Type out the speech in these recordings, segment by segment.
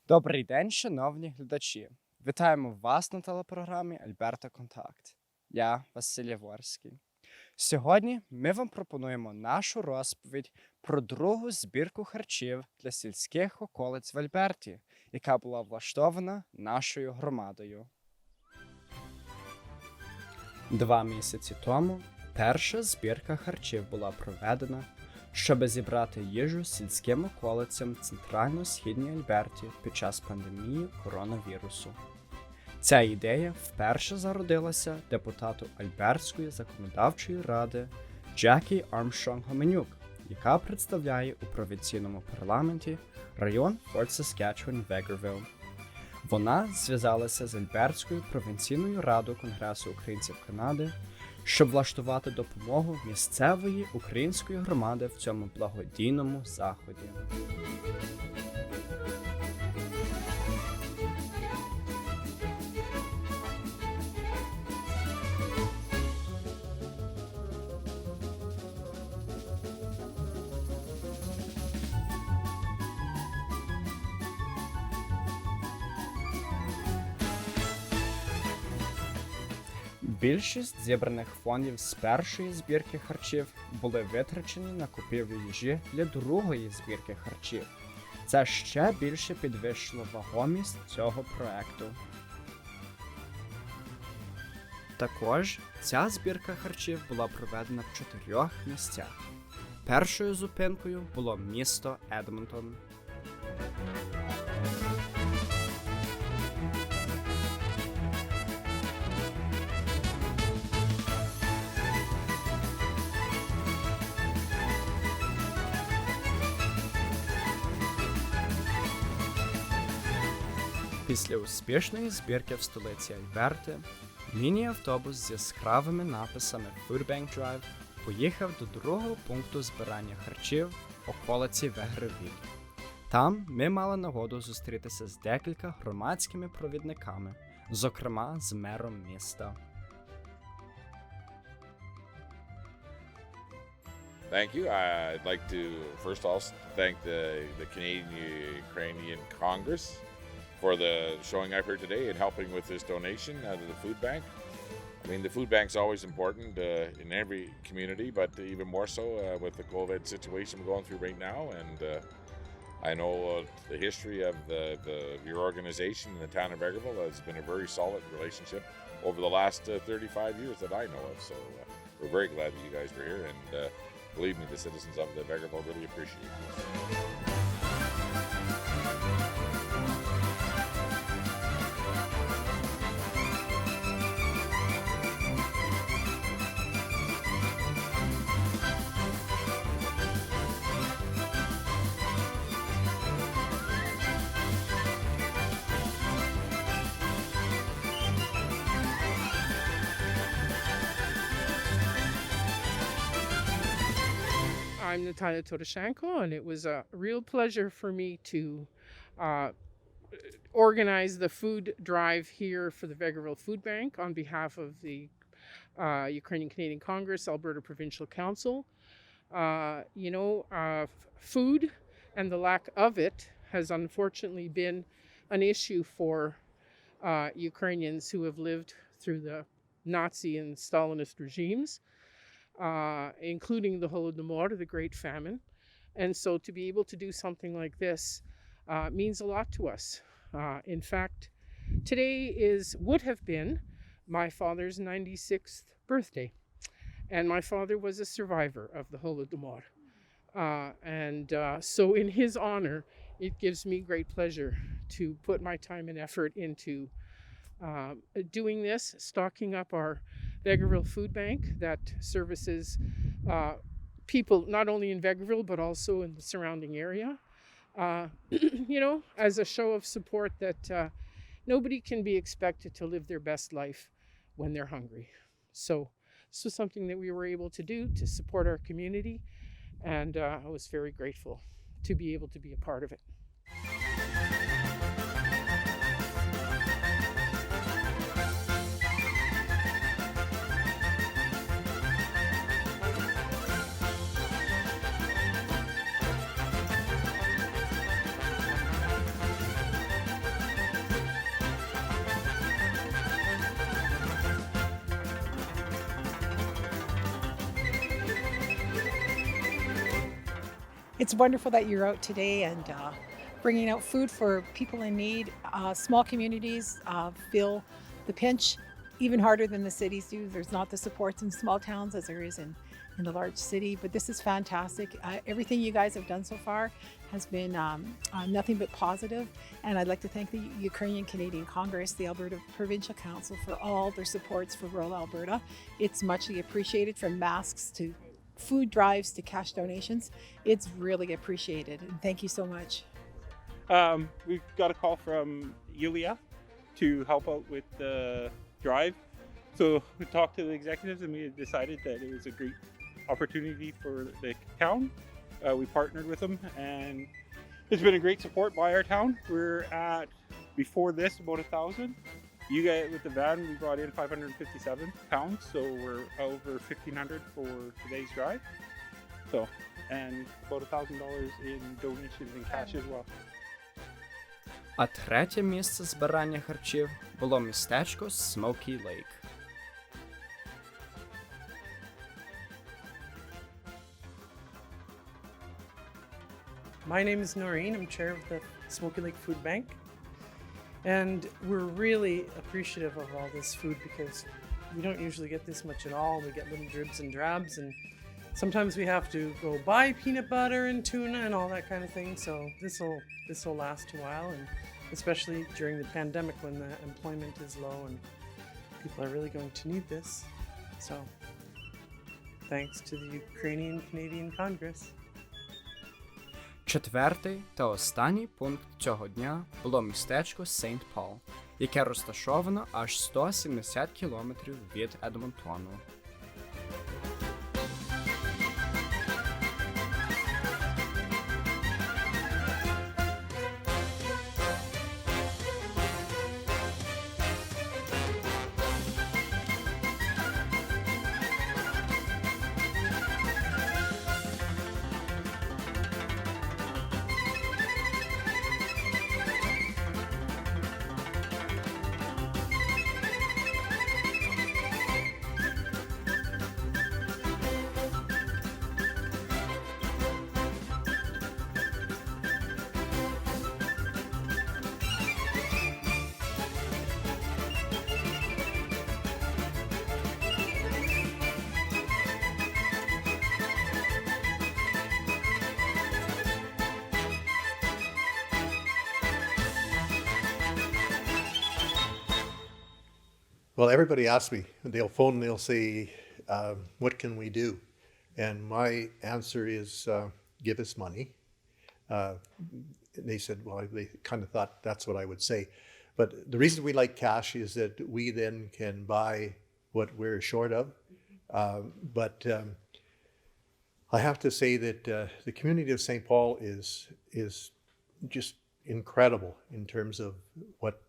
Добрий день, шановні глядачі! Вітаємо вас на телепрограмі Альберта Контакт. Я Василь Яворський. Сьогодні ми вам пропонуємо нашу розповідь про другу збірку харчів для сільських околиць в Альберті, яка була влаштована нашою громадою. 2 місяці тому перша збірка харчів була проведена, щоб зібрати їжу сільським околицям центрально-східній Альберті під час пандемії коронавірусу. Ця ідея вперше зародилася депутату Альбертської законодавчої ради Джекі Армстронг-Homenluk, яка представляє у провінційному парламенті район Форт Саскачеван-Вегервіл. Вона зв'язалася з Альбертською провінційною радою Конгресу українців Канади, щоб влаштувати допомогу місцевої української громади в цьому благодійному заході. Більшість зібраних фондів з першої збірки харчів були витрачені на купівлю їжі для другої збірки харчів. Це ще більше підвищило вагомість цього проекту. Також ця збірка харчів була проведена в 4 місцях. Першою зупинкою було місто Едмонтон. Після успішної збірки в столиці Альберти, міні-автобус з яскравими написами Food Bank Drive поїхав до другого пункту збирання харчів околиці Вегервіль. Там ми мали нагоду зустрітися з декілька громадськими провідниками, зокрема з мером міста. Thank you. I'd like to first also thank the Canadian-Ukrainian Congress for the showing up here today and helping with this donation out of the food bank. I mean, the food bank's always important in every community, but even more so with the COVID situation we're going through right now. And I know the history of your organization in the town of Vegreville has been a very solid relationship over the last 35 years that I know of. So we're very glad that you guys were here, and believe me, the citizens of the Vegreville really appreciate this. I'm Natalia Toroshenko, and it was a real pleasure for me to organize the food drive here for the Vegreville Food Bank on behalf of the Ukrainian-Canadian Congress, Alberta Provincial Council. Food and the lack of it has unfortunately been an issue for Ukrainians who have lived through the Nazi and Stalinist regimes. Including the Holodomor, the Great Famine. And so to be able to do something like this means a lot to us. In fact, today would have been my father's 96th birthday. And my father was a survivor of the Holodomor. So in his honor, it gives me great pleasure to put my time and effort into doing this, stocking up our Vegreville Food Bank that services people not only in Vegreville but also in the surrounding area. As a show of support that nobody can be expected to live their best life when they're hungry. So this was something that we were able to do to support our community, and I was very grateful to be able to be a part of it. it's wonderful that you're out today and bringing out food for people in need. Small communities feel the pinch even harder than the cities do. There's not the supports in small towns as there is in the large city, but this is fantastic. Everything you guys have done so far has been nothing but positive, and I'd like to thank the Ukrainian Canadian Congress, the Alberta Provincial Council for all their supports for rural Alberta. It's muchly appreciated, from masks to food drives to cash donations. It's really appreciated, and thank you so much. We've got a call from Yulia to help out with the drive. So we talked to the executives and we decided that it was a great opportunity for the town. We partnered with them and it's been a great support by our town. We're at, before this, about 1,000. You guys, with the van, we brought in 557 pounds, so we're over 1,500 for today's drive. So, and about $1,000 in donations in cash as well. А третє місце збирання харчів було містечко Smoky Lake. My name is Noreen. I'm chair of the Smoky Lake Food Bank. And we're really appreciative of all this food because we don't usually get this much at all. We get little dribs and drabs, and sometimes we have to go buy peanut butter and tuna and all that kind of thing. So this will last a while, and especially during the pandemic when the employment is low and people are really going to need this. So thanks to the Ukrainian Canadian Congress. Четвертий та останній пункт цього дня було містечко Сейнт-Пол, яке розташовано аж 170 кілометрів від Едмонтону. Well, everybody asks me, they'll phone and they'll say, what can we do? And my answer is, give us money. They said, well, they kind of thought that's what I would say. But the reason we like cash is that we then can buy what we're short of. But I have to say that the community of St. Paul is just incredible in terms of what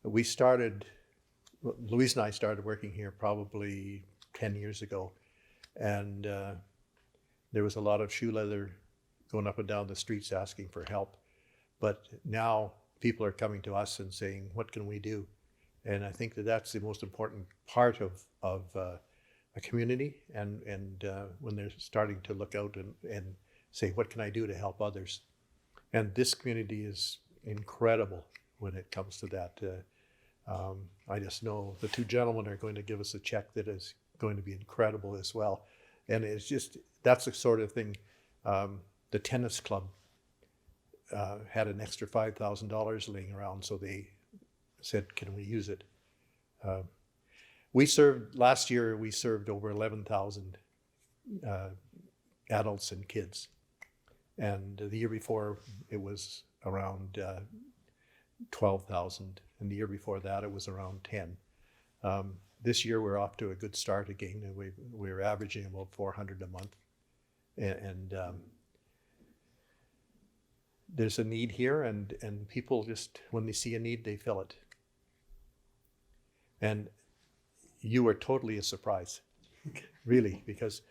we started. Louise and I started working here probably 10 years ago, and there was a lot of shoe leather going up and down the streets asking for help. But now people are coming to us and saying, what can we do? And I think that that's the most important part of a community, and when they're starting to look out and say, what can I do to help others? And this community is incredible when it comes to that. I just know the two gentlemen are going to give us a check that is going to be incredible as well. And it's just, that's the sort of thing. The tennis club had an extra $5,000 laying around, so they said, can we use it? Last year we served over 11,000 adults and kids. And the year before it was around 12,000. And the year before that, it was around 10. This year, we're off to a good start again. We're averaging about 400 a month. And there's a need here, and people just, when they see a need, they fill it. And you were totally a surprise, really, because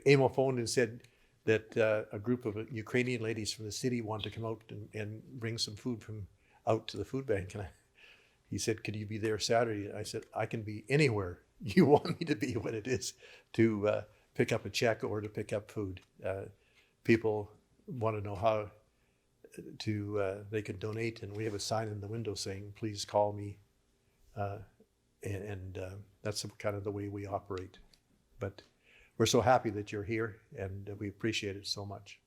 Amo phoned and said that a group of Ukrainian ladies from the city want to come out and bring some food from out to the food bank. And he said, could you be there Saturday? I said, I can be anywhere you want me to be when it is to pick up a check or to pick up food. people want to know how they can donate, and we have a sign in the window saying, please call me. And that's kind of the way we operate. But we're so happy that you're here, and we appreciate it so much.